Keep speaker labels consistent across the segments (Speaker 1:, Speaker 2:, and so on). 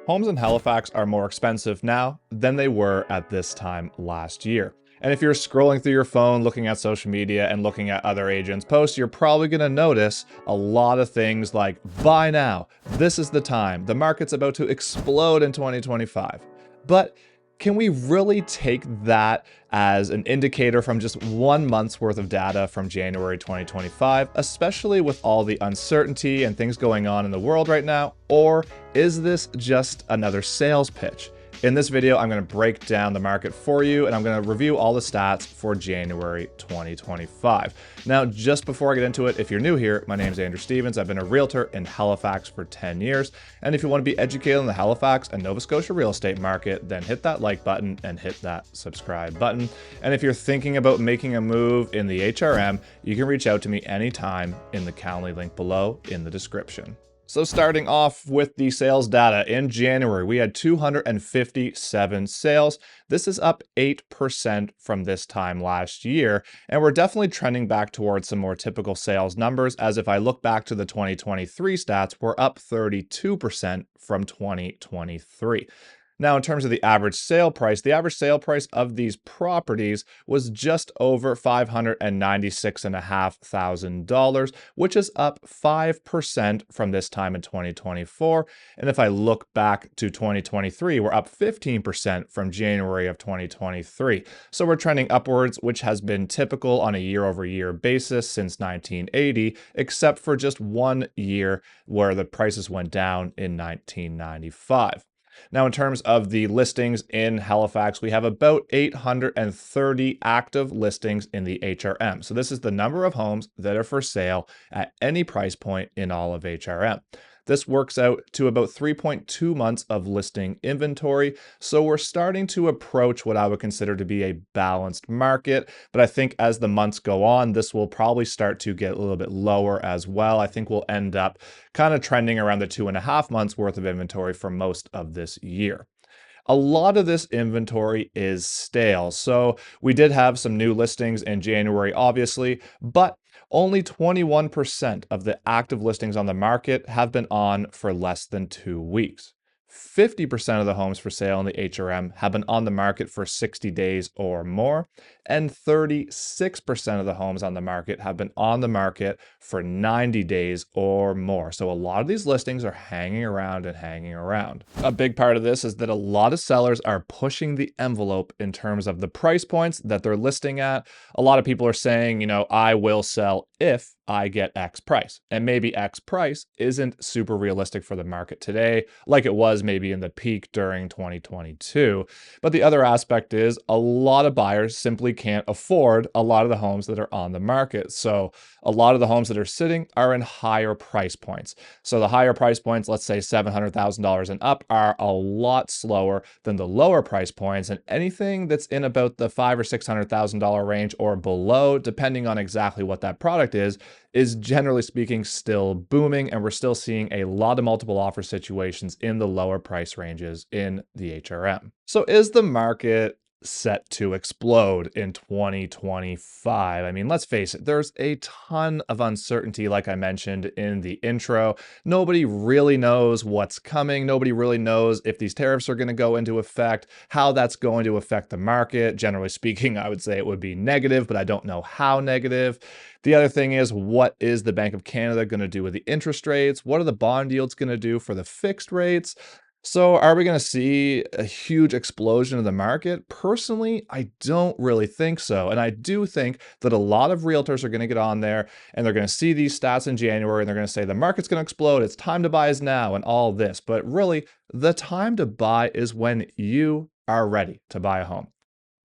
Speaker 1: Homes in Halifax are more expensive now than they were at this time last year. And if you're scrolling through your phone, looking at social media and looking at other agents' posts, you're probably going to notice a lot of things like, buy now, this is the time, the market's about to explode in 2025. But can we really take that as an indicator from just 1 month's worth of data from January 2025, especially with all the uncertainty and things going on in the world right now? Or is this just another sales pitch? In this video, I'm going to break down the market for you, and I'm going to review all the stats for January 2025. Now, just before I get into it, if you're new here, my name is Andrew Stevens. I've been a realtor in Halifax for 10 years. And if you want to be educated on the Halifax and Nova Scotia real estate market, then hit that like button and hit that subscribe button. And if you're thinking about making a move in the HRM, you can reach out to me anytime in the Calendly link below in the description. So starting off with the sales data, in January, we had 257 sales. This is up 8% from this time last year, and we're definitely trending back towards some more typical sales numbers, as if I look back to the 2023 stats, we're up 32% from 2023. Now, in terms of the average sale price of these properties was just over $596,500, which is up 5% from this time in 2024. And if I look back to 2023, we're up 15% from January of 2023. So we're trending upwards, which has been typical on a year-over-year basis since 1980, except for just 1 year where the prices went down in 1995. Now, in terms of the listings in Halifax, we have about 830 active listings in the HRM. So this is the number of homes that are for sale at any price point in all of HRM. This works out to about 3.2 months of listing inventory. So we're starting to approach what I would consider to be a balanced market. But I think as the months go on, this will probably start to get a little bit lower as well. I think we'll end up kind of trending around the 2.5 months worth of inventory for most of this year. A lot of this inventory is stale. So we did have some new listings in January, obviously, but only 21% of the active listings on the market have been on for less than 2 weeks. 50% of the homes for sale in the HRM have been on the market for 60 days or more, and 36% of the homes on the market have been on the market for 90 days or more. So a lot of these listings are hanging around and hanging around. A big part of this is that a lot of sellers are pushing the envelope in terms of the price points that they're listing at. A lot of people are saying, I will sell if I get X price. And maybe X price isn't super realistic for the market today, like it was maybe in the peak during 2022. But the other aspect is a lot of buyers simply can't afford a lot of the homes that are on the market. So a lot of the homes that are sitting are in higher price points. So the higher price points, let's say $700,000 and up, are a lot slower than the lower price points. And anything that's in about the $500,000 or $600,000 range or below, depending on exactly what that product is generally speaking still booming, and we're still seeing a lot of multiple offer situations in the lower price ranges in the HRM. So is the market set to explode in 2025? I mean, let's face it, there's a ton of uncertainty, like I mentioned in the intro. Nobody really knows what's coming. Nobody really knows if these tariffs are going to go into effect, how that's going to affect the market. Generally speaking, I would say it would be negative, but I don't know how negative. The other thing is, what is the Bank of Canada going to do with the interest rates? What are the bond yields going to do for the fixed rates? So are we going to see a huge explosion of the market? Personally, I don't really think so. And I do think that a lot of realtors are going to get on there and they're going to see these stats in January and they're going to say the market's going to explode. It's time to buy is now and all this. But really, the time to buy is when you are ready to buy a home.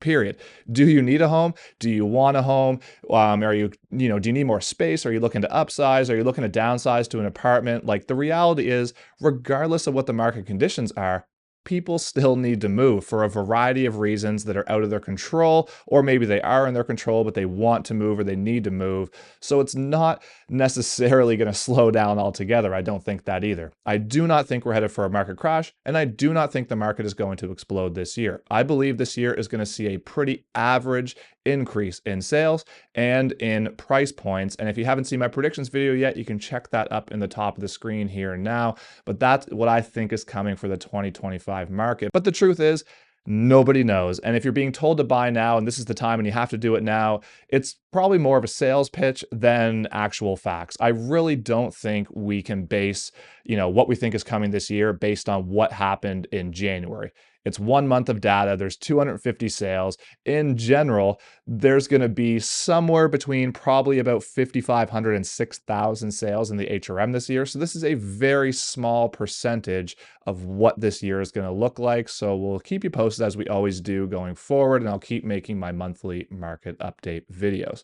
Speaker 1: Period. Do you need a home? Do you want a home? Do you need more space? Are you looking to upsize? Are you looking to downsize to an apartment? Like, the reality is, regardless of what the market conditions are, people still need to move for a variety of reasons that are out of their control, or maybe they are in their control, but they want to move or they need to move. So it's not necessarily going to slow down altogether. I don't think that either. I do not think we're headed for a market crash, and I do not think the market is going to explode this year. I believe this year is going to see a pretty average increase in sales and in price points. And if you haven't seen my predictions video yet, you can check that up in the top of the screen here now. But that's what I think is coming for the 2025 market. But the truth is, nobody knows. And if you're being told to buy now and this is the time and you have to do it now, it's probably more of a sales pitch than actual facts. I really don't think we can base, what we think is coming this year based on what happened in January. It's 1 month of data. There's 250 sales. In general, there's going to be somewhere between probably about 5,500 and 6,000 sales in the HRM this year. So this is a very small percentage of what this year is going to look like. So we'll keep you posted as we always do going forward, and I'll keep making my monthly market update videos.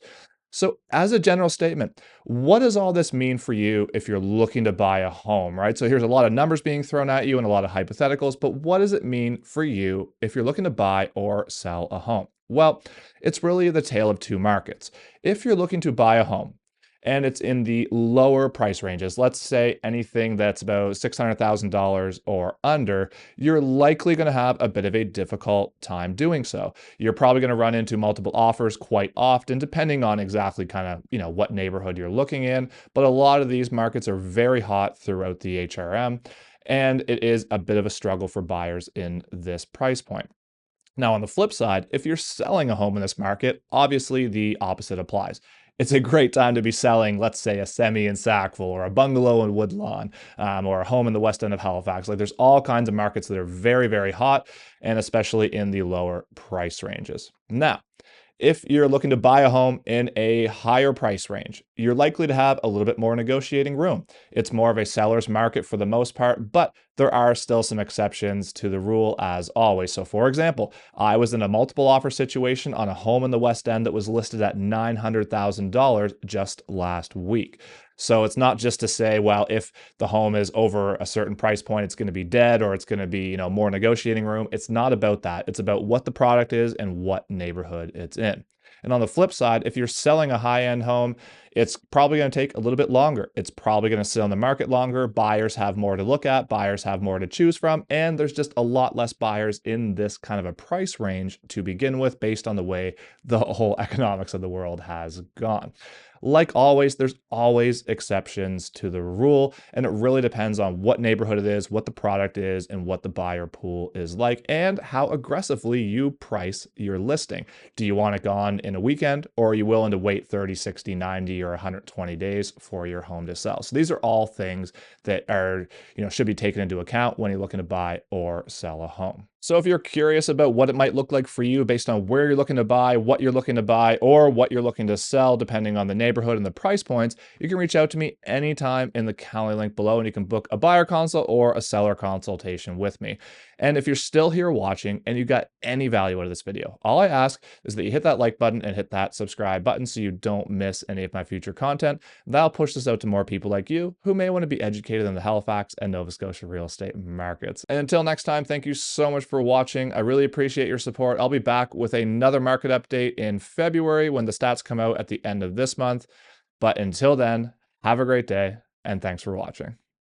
Speaker 1: So as a general statement, what does all this mean for you if you're looking to buy a home, right? So here's a lot of numbers being thrown at you and a lot of hypotheticals, but what does it mean for you if you're looking to buy or sell a home? Well, it's really the tale of two markets. If you're looking to buy a home, and it's in the lower price ranges, let's say anything that's about $600,000 or under, you're likely going to have a bit of a difficult time doing so. You're probably going to run into multiple offers quite often, depending on exactly kind of, what neighborhood you're looking in. But a lot of these markets are very hot throughout the HRM, and it is a bit of a struggle for buyers in this price point. Now, on the flip side, if you're selling a home in this market, obviously the opposite applies. It's a great time to be selling, let's say, a semi in Sackville or a bungalow in Woodlawn or a home in the west end of Halifax. Like there's all kinds of markets that are very, very hot, and especially in the lower price ranges. Now, if you're looking to buy a home in a higher price range, you're likely to have a little bit more negotiating room. It's more of a seller's market for the most part, but there are still some exceptions to the rule as always. So for example, I was in a multiple offer situation on a home in the West End that was listed at $900,000 just last week. So it's not just to say, well, if the home is over a certain price point, it's going to be dead or it's going to be, more negotiating room. It's not about that. It's about what the product is and what neighborhood it's in. And on the flip side, if you're selling a high-end home, it's probably going to take a little bit longer. It's probably going to sit on the market longer. Buyers have more to look at. Buyers have more to choose from. And there's just a lot less buyers in this kind of a price range to begin with based on the way the whole economics of the world has gone. Like always, there's always exceptions to the rule, and it really depends on what neighborhood it is, what the product is, and what the buyer pool is like, and how aggressively you price your listing. Do you want it gone in a weekend, or are you willing to wait 30, 60, 90, or 120 days for your home to sell? So these are all things that are, should be taken into account when you're looking to buy or sell a home. So if you're curious about what it might look like for you based on where you're looking to buy, what you're looking to buy, or what you're looking to sell, depending on the neighborhood and the price points, you can reach out to me anytime in the Calendly link below, and you can book a buyer consult or a seller consultation with me. And if you're still here watching and you got any value out of this video, all I ask is that you hit that like button and hit that subscribe button so you don't miss any of my future content. That'll push this out to more people like you who may want to be educated in the Halifax and Nova Scotia real estate markets. And until next time, thank you so much for watching. I really appreciate your support. I'll be back with another market update in February when the stats come out at the end of this month. But until then, have a great day and thanks for watching.